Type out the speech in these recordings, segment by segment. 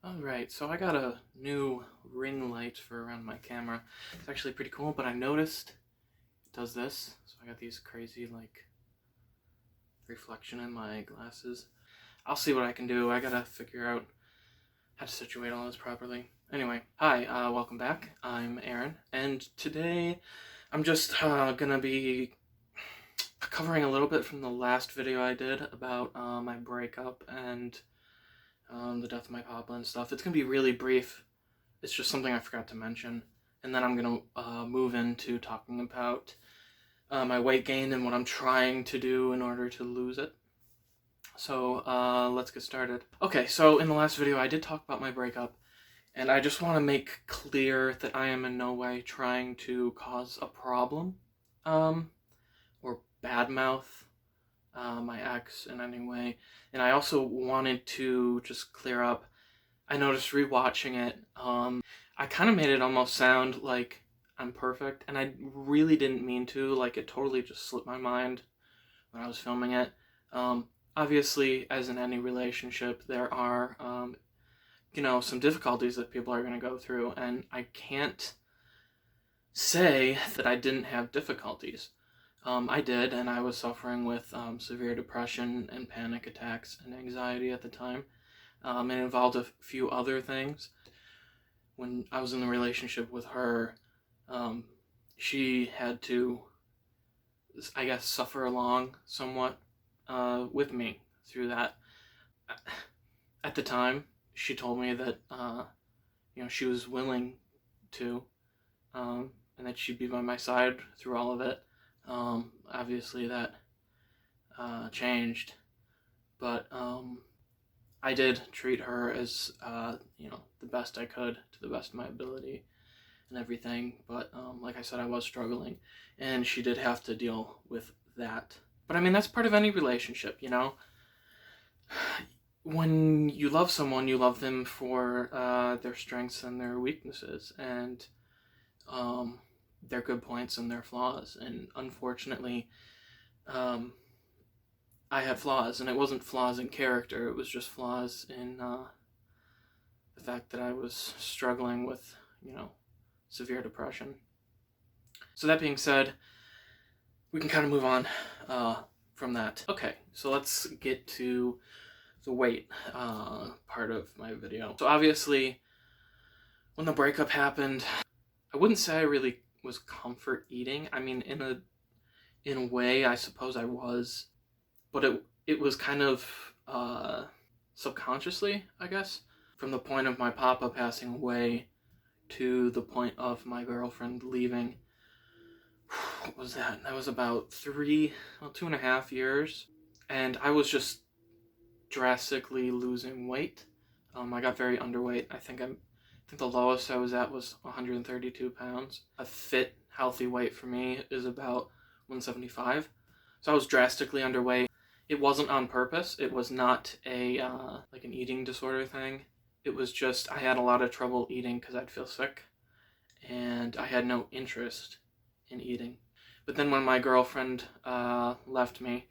Alright, so I got a new ring light for around my camera. It's actually pretty cool, but I noticed it does this. So I got these crazy, reflection in my glasses. I'll see what I can do. I gotta figure out how to situate all this properly. Anyway, hi, welcome back. I'm Aaron, and today I'm just gonna be covering a little bit from the last video I did about my breakup and the death of my papa and stuff. It's gonna be really brief. It's just something I forgot to mention. And then I'm gonna move into talking about my weight gain and what I'm trying to do in order to lose it. So let's get started. Okay, so in the last video I did talk about my breakup, and I just want to make clear that I am in no way trying to cause a problem or badmouth my ex in any way. And I also wanted to just clear up, I noticed rewatching it, I kind of made it almost sound like I'm perfect, and I really didn't mean to. Like, it totally just slipped my mind when I was filming it. Obviously, as in any relationship, there are, some difficulties that people are going to go through, and I can't say that I didn't have difficulties. I did, and I was suffering with severe depression and panic attacks and anxiety at the time. It involved a few other things. When I was in the relationship with her, she had to, I guess, suffer along somewhat with me through that. At the time, she told me that, she was willing to, and that she'd be by my side through all of it. Obviously that changed, but I did treat her as, the best I could to the best of my ability and everything, but like I said, I was struggling, and she did have to deal with that. But I mean, that's part of any relationship, When you love someone, you love them for their strengths and their weaknesses, and their good points and their flaws. And unfortunately, I had flaws, and it wasn't flaws in character, it was just flaws in the fact that I was struggling with, severe depression. So that being said, we can kind of move on from that. Okay, so let's get to the weight part of my video. So obviously, when the breakup happened, I wouldn't say I really was comfort eating. I mean, in a way, I suppose I was, but it was kind of subconsciously, I guess, from the point of my papa passing away to the point of my girlfriend leaving. What was that? That was about 2.5 years, and I was just drastically losing weight. I got very underweight. I think the lowest I was at was 132 pounds. A fit, healthy weight for me is about 175. So I was drastically underweight. It wasn't on purpose. It was not an eating disorder thing. It was just I had a lot of trouble eating because I'd feel sick, and I had no interest in eating. But then when my girlfriend left me,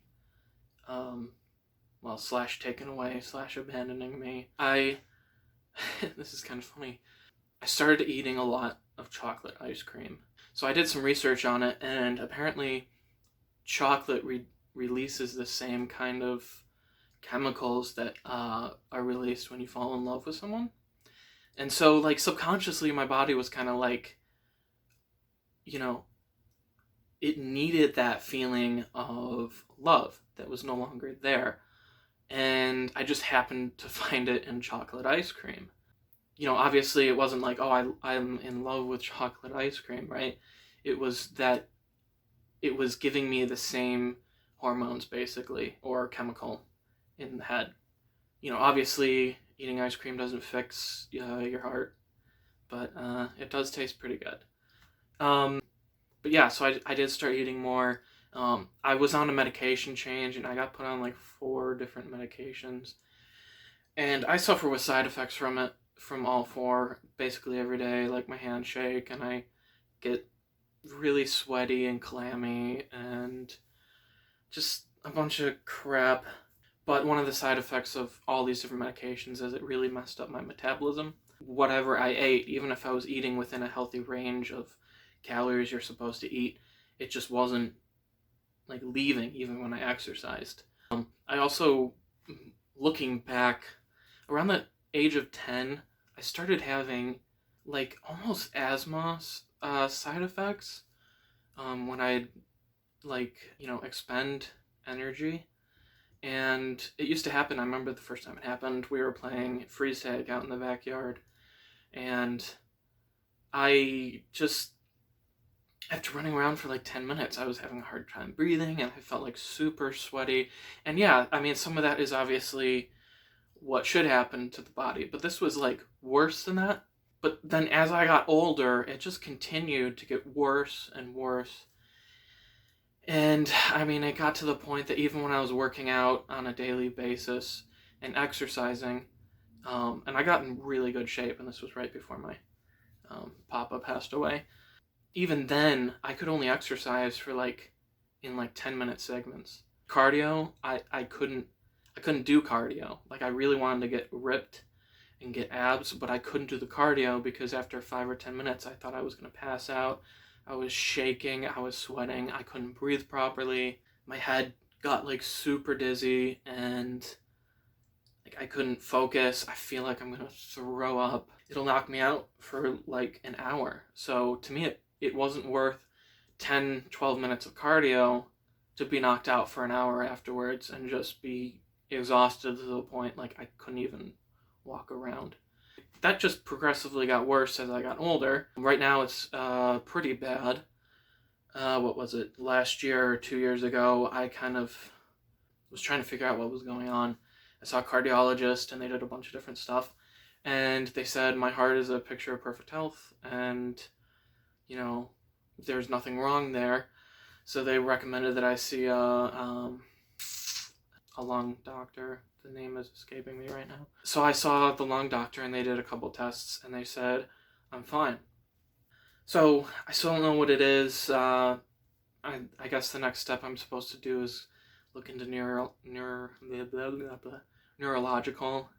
slash taken away, slash abandoning me, this is kind of funny, I started eating a lot of chocolate ice cream. So I did some research on it, and apparently chocolate releases the same kind of chemicals that are released when you fall in love with someone. And so, subconsciously, my body was kind of like, it needed that feeling of love that was no longer there. And I just happened to find it in chocolate ice cream. Obviously it wasn't like, oh, I'm in love with chocolate ice cream, right? It was that it was giving me the same hormones, basically, or chemical in the head. Obviously eating ice cream doesn't fix your heart, but it does taste pretty good. But yeah, so I did start eating more. I was on a medication change, and I got put on 4 different medications. And I suffer with side effects from it, from all 4, basically every day. Like, my hands shake, and I get really sweaty and clammy, and just a bunch of crap. But one of the side effects of all these different medications is it really messed up my metabolism. Whatever I ate, even if I was eating within a healthy range of calories you're supposed to eat, it just wasn't like leaving even when I exercised. I also, looking back, around the age of 10, I started having like almost asthma side effects when I expend energy. And it used to happen. I remember the first time it happened, we were playing freeze tag out in the backyard, and I just, after running around for like 10 minutes, I was having a hard time breathing and I felt like super sweaty. And yeah, I mean, some of that is obviously what should happen to the body, but this was like worse than that. But then as I got older, it just continued to get worse and worse. And I mean, it got to the point that even when I was working out on a daily basis and exercising, and I got in really good shape, and this was right before my papa passed away. Even then, I could only exercise for in 10-minute segments. Cardio, I couldn't do cardio. Like, I really wanted to get ripped and get abs, but I couldn't do the cardio because after 5 or 10 minutes, I thought I was going to pass out. I was shaking, I was sweating, I couldn't breathe properly. My head got super dizzy, and I couldn't focus. I feel like I'm going to throw up. It'll knock me out for an hour. So to me, it wasn't worth 10, 12 minutes of cardio to be knocked out for an hour afterwards and just be exhausted to the point I couldn't even walk around. That just progressively got worse as I got older. Right now it's pretty bad. What was it? Last year or 2 years ago, I kind of was trying to figure out what was going on. I saw a cardiologist and they did a bunch of different stuff. And they said my heart is a picture of perfect health and, there's nothing wrong there. So they recommended that I see a lung doctor. The name is escaping me right now. So I saw the lung doctor and they did a couple tests and they said I'm fine. So I still don't know what it is. I guess the next step I'm supposed to do is look into neurological,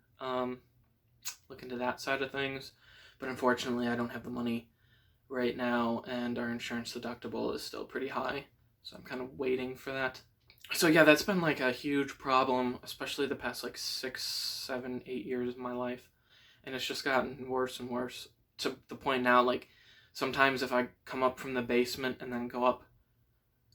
look into that side of things. But unfortunately, I don't have the money right now, and our insurance deductible is still pretty high. So I'm kind of waiting for that. So yeah, that's been a huge problem, especially the past 6, 7, 8 years of my life. And it's just gotten worse and worse to the point now, sometimes if I come up from the basement and then go up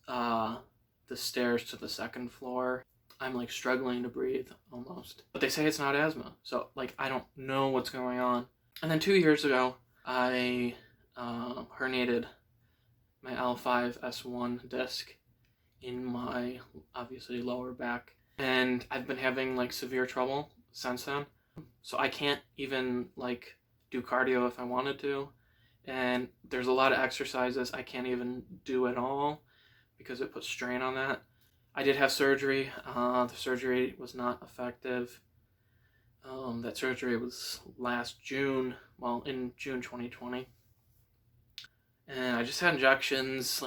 the stairs to the second floor, I'm struggling to breathe almost. But they say it's not asthma, so I don't know what's going on. And then 2 years ago, I herniated my L5-S1 disc in my, obviously, lower back. And I've been having severe trouble since then. So I can't even do cardio if I wanted to. And there's a lot of exercises I can't even do at all because it puts strain on that. I did have surgery. The surgery was not effective. That surgery was last June, in June 2020. And I just had injections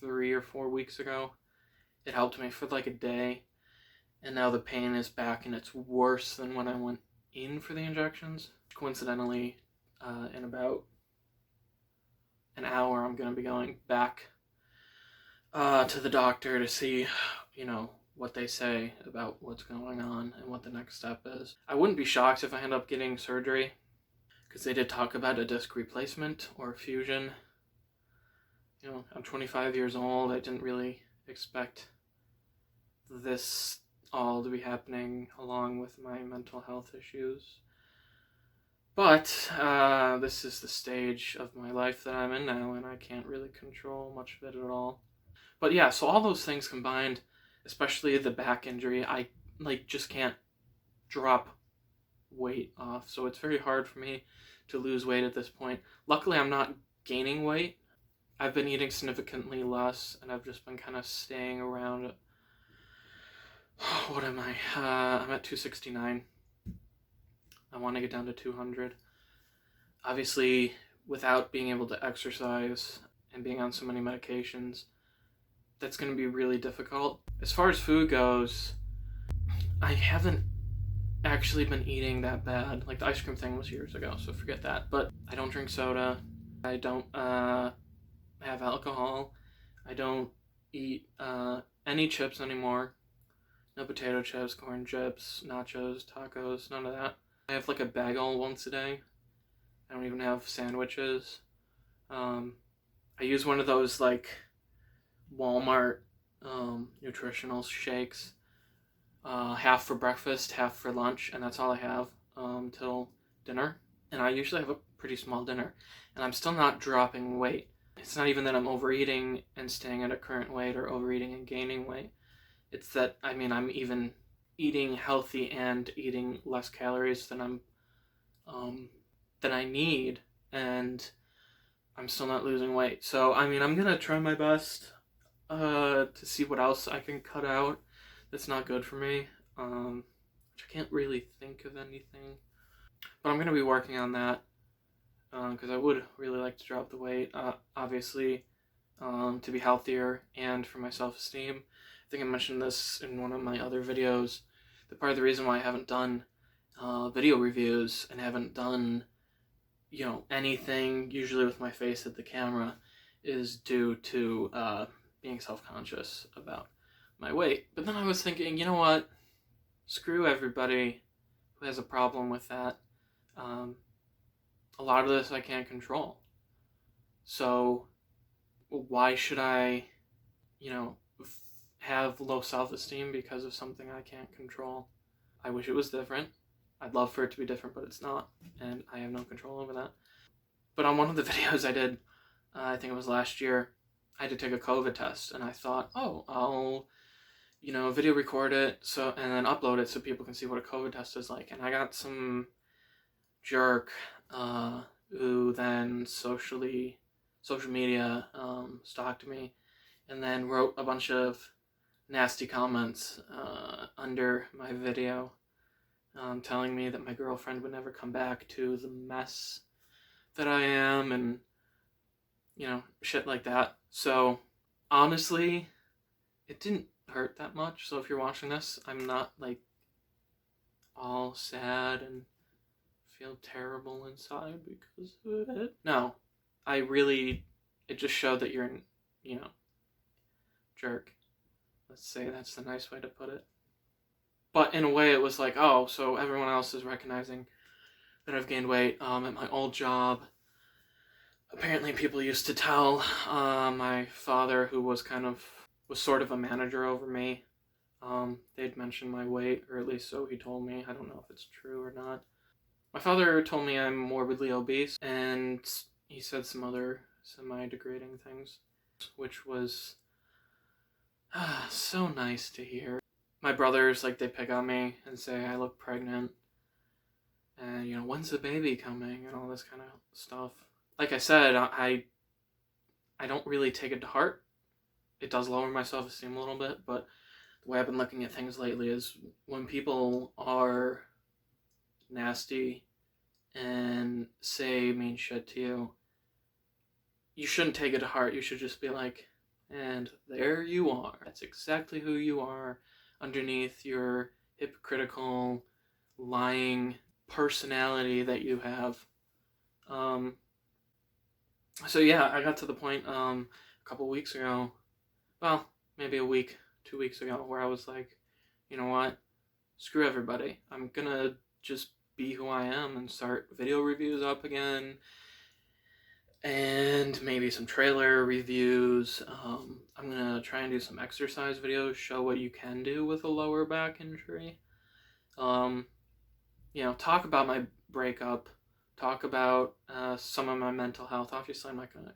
3 or 4 weeks ago. It helped me for a day. And now the pain is back and it's worse than when I went in for the injections. Coincidentally, in about an hour, I'm going to be going back to the doctor to see, what they say about what's going on and what the next step is. I wouldn't be shocked if I end up getting surgery, because they did talk about a disc replacement or fusion. I'm 25 years old. I didn't really expect this all to be happening along with my mental health issues. But this is the stage of my life that I'm in now, and I can't really control much of it at all. But yeah, so all those things combined, especially the back injury, I just can't drop weight off. So it's very hard for me to lose weight at this point. Luckily, I'm not gaining weight. I've been eating significantly less, and I've just been kind of staying around. What am I? I'm at 269. I want to get down to 200. Obviously, without being able to exercise and being on so many medications, that's going to be really difficult. As far as food goes, I haven't actually been eating that bad. Like, the ice cream thing was years ago, so forget that. But I don't drink soda. I don't have alcohol. I don't eat any chips anymore. No potato chips, corn chips, nachos, tacos, none of that. I have like a bagel once a day. I don't even have sandwiches. I use one of those like Walmart nutritional shakes. Half for breakfast, half for lunch, and that's all I have till dinner. And I usually have a pretty small dinner, and I'm still not dropping weight. It's not even that I'm overeating and staying at a current weight or overeating and gaining weight. It's that, I mean, I'm even eating healthy and eating less calories than than I need, and I'm still not losing weight. So, I mean, I'm gonna try my best to see what else I can cut out that's not good for me. Which I can't really think of anything. But I'm gonna be working on that because I would really like to drop the weight, obviously, to be healthier and for my self-esteem. I think I mentioned this in one of my other videos. That part of the reason why I haven't done video reviews and haven't done, anything usually with my face at the camera is due to being self-conscious about my weight. But then I was thinking, you know what? Screw everybody who has a problem with that. A lot of this I can't control. So why should I, have low self-esteem because of something I can't control? I wish it was different. I'd love for it to be different, but it's not, and I have no control over that. But on one of the videos I did, I think it was last year, I had to take a COVID test, and I thought, oh, I'll, video record it and then upload it so people can see what a COVID test is like. And I got some jerk who then social media stalked me and then wrote a bunch of nasty comments under my video, telling me that my girlfriend would never come back to the mess that I am, and shit like that. So honestly, it didn't hurt that much. So if you're watching this, I'm not like all sad and feel terrible inside because of it. No, it just showed that you're an, jerk. Let's say that's the nice way to put it. But in a way, it was like, oh, so everyone else is recognizing that I've gained weight. At my old job, apparently people used to tell my father, who was sort of a manager over me. They'd mention my weight, or at least so he told me. I don't know if it's true or not. My father told me I'm morbidly obese, and he said some other semi-degrading things, which was so nice to hear. My brothers, they pick on me and say I look pregnant, and, when's the baby coming, and all this kind of stuff. Like I said, I don't really take it to heart. It does lower my self-esteem a little bit, but the way I've been looking at things lately is when people are nasty and say mean shit to you, you shouldn't take it to heart. You should just be like, and there you are. That's exactly who you are underneath your hypocritical, lying personality that you have. So yeah, I got to the point a couple weeks ago, well, maybe a week, 2 weeks ago, where I was like, you know what? Screw everybody. I'm gonna just be who I am and start video reviews up again, and maybe some trailer reviews. I'm gonna try and do some exercise videos, show what you can do with a lower back injury. Talk about my breakup, talk about some of my mental health. Obviously, I'm not gonna,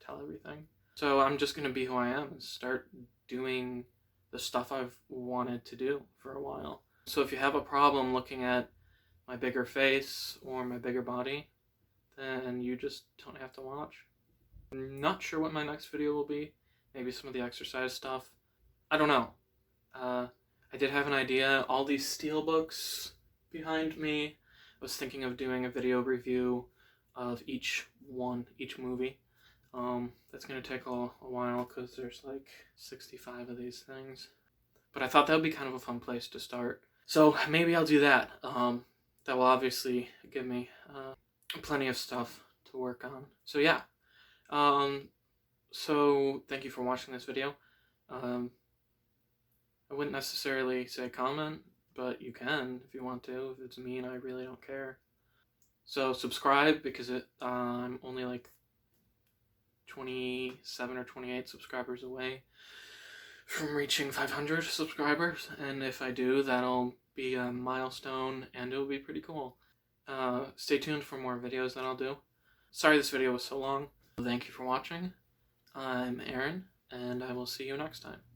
tell everything. So I'm just gonna be who I am and start doing the stuff I've wanted to do for a while. So if you have a problem looking at my bigger face or my bigger body, then you just don't have to watch. I'm not sure what my next video will be. Maybe some of the exercise stuff. I don't know. I did have an idea. All these steel books behind me, I was thinking of doing a video review of each movie. That's going to take a while because there's 65 of these things. But I thought that would be kind of a fun place to start. So maybe I'll do that. That will obviously give me plenty of stuff to work on. So yeah. So thank you for watching this video. I wouldn't necessarily say comment, but you can if you want to. If it's mean, I really don't care. So subscribe, because I'm only like 27 or 28 subscribers away from reaching 500 subscribers, and if I do, that'll be a milestone and it'll be pretty cool. Stay tuned for more videos that I'll do. Sorry this video was so long. Thank you for watching. I'm Aaron, and I will see you next time.